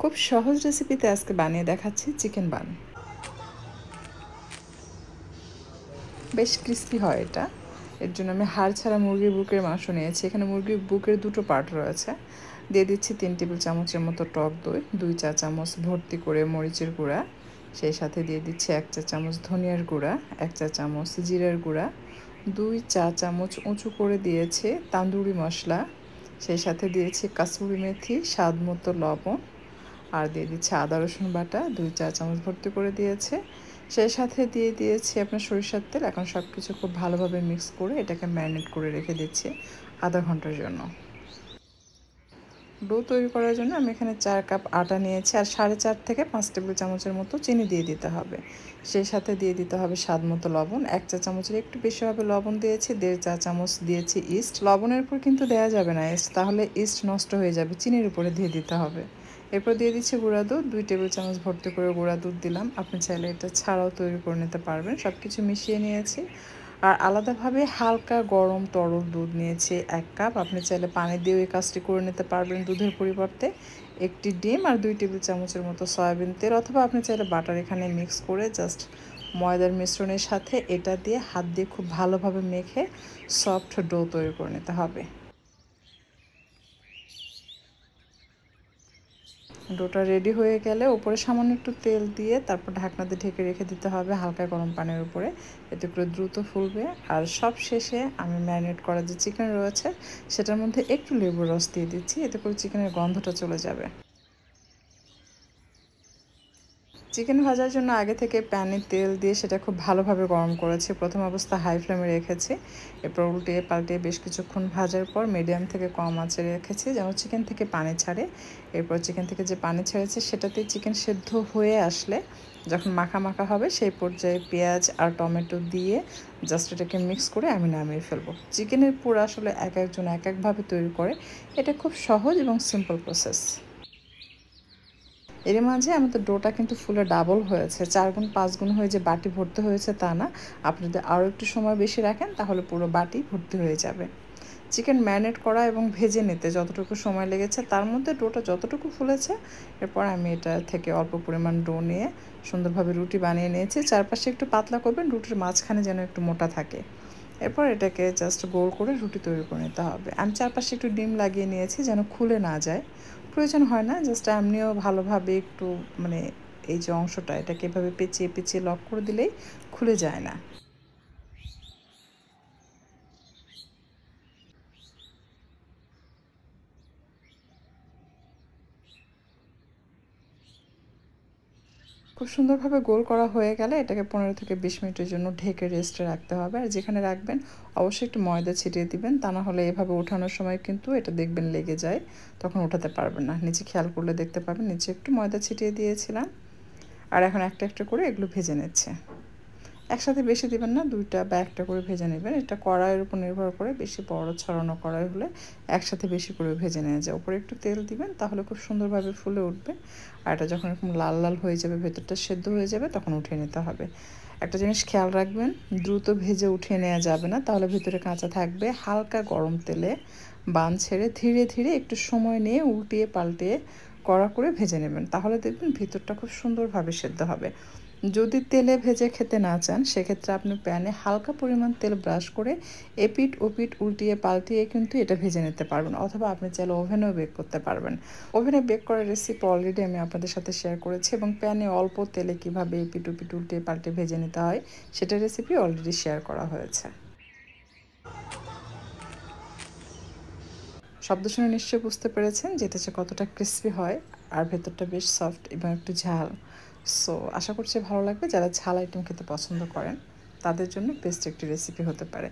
খুব সহজ রেসিপিতে আজকে বানিয়ে দেখাচ্ছি চিকেন বান। বেশ ক্রিস্পি হয় এটা। এর জন্য আমি হাড় ছাড়া মুরগির বুকের মাংস নিয়েছি। এখানে মুরগির বুকের দুটো পার্ট রয়েছে। দিয়ে দিচ্ছি 3 টেবিল চামচের মতো টক দই, 2 চা চামচ ভর্তি করে মরিচের গুঁড়া, সেই সাথে দিয়ে দিচ্ছি 1 চা চামচ ধনিয়ার গুঁড়া, 1 চা চামচ জিরার গুঁড়া, 2 চা চামচ উঁচু করে দিয়েছি তান্দুরি মশলা, সেই সাথে দিয়েছি কাসুরি মেথি, স্বাদ মতো লবণ, আর দিয়ে দিচ্ছি আদা রসুন বাটা 2 চা চামচ ভর্তি করে দিয়েছে, সেই সাথে দিয়ে দিয়েছি আপনার সরিষার তেল। এখন সব কিছু খুব ভালোভাবে মিক্স করে এটাকে ম্যারিনেট করে রেখে দিচ্ছি আধা ঘন্টার জন্য। ডো তৈরি করার জন্য আমি এখানে 4 কাপ আটা নিয়েছি, আর 4.5 থেকে 5 টেবিল চামচের মতো চিনি দিয়ে দিতে হবে। সেই সাথে দিয়ে দিতে হবে স্বাদ মতো লবণ, 1 চা চামচের একটু বেশি হবে লবণ দিয়েছি, 1.5 চা চামচ দিয়েছি ইস্ট। লবণের উপর কিন্তু দেওয়া যাবে না ইস্ট, তাহলে ইস্ট নষ্ট হয়ে যাবে, চিনির উপরে দিয়ে দিতে হবে। এরপর দিয়ে দিচ্ছি গুঁড়া দুধ, 2 টেবিল চামচ ভর্তি করে গুঁড়া দুধ দিলাম। আপনি চাইলে এটা ছাড়াও তৈরি করে নিতে পারবেন। সব কিছু মিশিয়ে নিয়েছি। আর আলাদাভাবে হালকা গরম তরল দুধ নিয়েছি 1 কাপ। আপনি চাইলে পানি দিয়েও এই কাজটি করে নিতে পারবেন দুধের পরিবর্তে। একটি ডিম আর 2 টেবিল চামচের মতো সয়াবিন তেল, অথবা আপনি চাইলে বাটার এখানে মিক্স করে জাস্ট ময়দার মিশ্রণের সাথে এটা দিয়ে হাত দিয়ে খুব ভালোভাবে মেখে সফট ডো তৈরি করে নিতে হবে। ডোটা রেডি হয়ে গেলে উপরে সামান্য একটু তেল দিয়ে তারপর ঢাকনা দিয়ে ঢেকে রেখে দিতে হবে হালকা গরম পানির উপরে, এতে করে দ্রুত ফুলবে। আর সব শেষে আমি ম্যারিনেট করা যে চিকেন রয়েছে সেটার মধ্যে একটু লেবুর রস দিয়ে দিচ্ছি, এতে করে চিকেনের গন্ধটা চলে যাবে। চিকেন ভাজার জন্য আগে থেকে প্যানে তেল দিয়ে সেটা খুব ভালোভাবে গরম করেছি। প্রথম অবস্থা হাই ফ্লেমে রেখেছি, এরপর উল্টিয়ে পাল্টিয়ে বেশ কিছুক্ষণ ভাজার পর মিডিয়াম থেকে কম আঁচে রেখেছি যেন চিকেন থেকে পানি ছাড়ে। এরপর চিকেন থেকে যে পানি ছেড়েছে সেটাতে চিকেন সেদ্ধ হয়ে আসলে যখন মাখা মাখা হবে সেই পর্যায়ে পেঁয়াজ আর টমেটো দিয়ে জাস্ট এটাকে মিক্স করে আমি নামিয়ে ফেলবো। চিকেনের পুর আসলে এক একজন এক একভাবে তৈরি করে, এটা খুব সহজ এবং সিম্পল প্রসেস। এর মাঝে আমাদের ডোটা কিন্তু ফুলে ডাবল হয়েছে, 4 গুণ 5 গুণ হয়ে যে বাটি ভর্তি হয়েছে তা না। আপনি যদি আরও একটু সময় বেশি রাখেন তাহলে পুরো বাটি ভর্তি হয়ে যাবে। চিকেন ম্যারিনেট করা এবং ভেজে নিতে যতটুকু সময় লেগেছে তার মধ্যে ডোটা যতটুকু ফুলেছে, এরপর আমি এটা থেকে অল্প পরিমাণ ডো নিয়ে সুন্দরভাবে রুটি বানিয়ে নিয়েছি। চারপাশে একটু পাতলা করবেন, রুটির মাঝখানে যেন একটু মোটা থাকে। এরপর এটাকে জাস্ট গোল করে রুটি তৈরি করে নিতে হবে। আমি চারপাশে একটু ডিম লাগিয়ে নিয়েছি যেন খুলে না যায়, প্রয়োজন হয় না, জাস্ট এমনিও ভালোভাবে একটু মানে এই যে অংশটা এটাকে এভাবে পেঁচিয়ে পেঁচিয়ে লক করে দিলেই খুলে যায় না। খুব সুন্দরভাবে গোল করা হয়ে গেলে এটাকে 15 থেকে 20 মিনিটের জন্য ঢেকে রেস্টে রাখতে হবে। আর যেখানে রাখবেন অবশ্যই একটু ময়দা ছিটিয়ে দিবেন, তা না হলে এভাবে ওঠানোর সময় কিন্তু এটা দেখবেন লেগে যায়, তখন ওঠাতে পারবেন না। নিচে খেয়াল করলে দেখতে পাবেন নিচে একটু ময়দা ছিটিয়ে দিয়েছিলাম। আর এখন একটা একটা করে এগুলো ভেজে নিচ্ছে। একসাথে বেশি দিবেন না, 2টা বা 1টা করে ভেজে নেবেন। এটা কড়াইয়ের উপর নির্ভর করে, বেশি বড় ছড়ানো কড়াই হলে একসাথে বেশি করে ভেজে নেওয়া যায়। উপরে একটু তেল দিবেন, তাহলে খুব সুন্দরভাবে ফুলে উঠবে। আর এটা যখন এরকম লাল লাল হয়ে যাবে, ভেতরটা সেদ্ধ হয়ে যাবে, তখন উঠিয়ে নিতে হবে। একটা জিনিস খেয়াল রাখবেন, দ্রুত ভেজে উঠিয়ে নেওয়া যাবে না, তাহলে ভিতরে কাঁচা থাকবে। হালকা গরম তেলে বান ছেড়ে ধীরে ধীরে একটু সময় নিয়ে উল্টিয়ে পাল্টিয়ে কড়া করে ভেজে নেবেন, তাহলে দেখবেন ভিতরটা খুব সুন্দরভাবে সেদ্ধ হবে। যদি তেলে ভেজে খেতে না চান সেক্ষেত্রে আপনি প্যানে হালকা পরিমাণ তেল ব্রাশ করে এপিঠ ওপিঠ উল্টিয়ে পাল্টিয়ে কিন্তু এটা ভেজে নিতে পারবেন, অথবা আপনি চাইলে ওভেনেও বেক করতে পারবেন। ওভেনে বেক করার রেসিপি অলরেডি আমি আপনাদের সাথে শেয়ার করেছি, এবং প্যানে অল্প তেলে কীভাবে এপিঠ ওপিঠ উল্টিয়ে পাল্টিয়ে ভেজে নিতে হয় সেটার রেসিপি অলরেডি শেয়ার করা হয়েছে। শব্দ শুনে নিশ্চয়ই বুঝতে পেরেছেন যে এটা যে কতটা ক্রিস্পি হয়, আর ভেতরটা বেশ সফট এবং একটু ঝাল। সো আশা করছি ভালো লাগবে। যারা ঝাল আইটেম খেতে পছন্দ করেন তাদের জন্য বেস্ট একটি রেসিপি হতে পারে।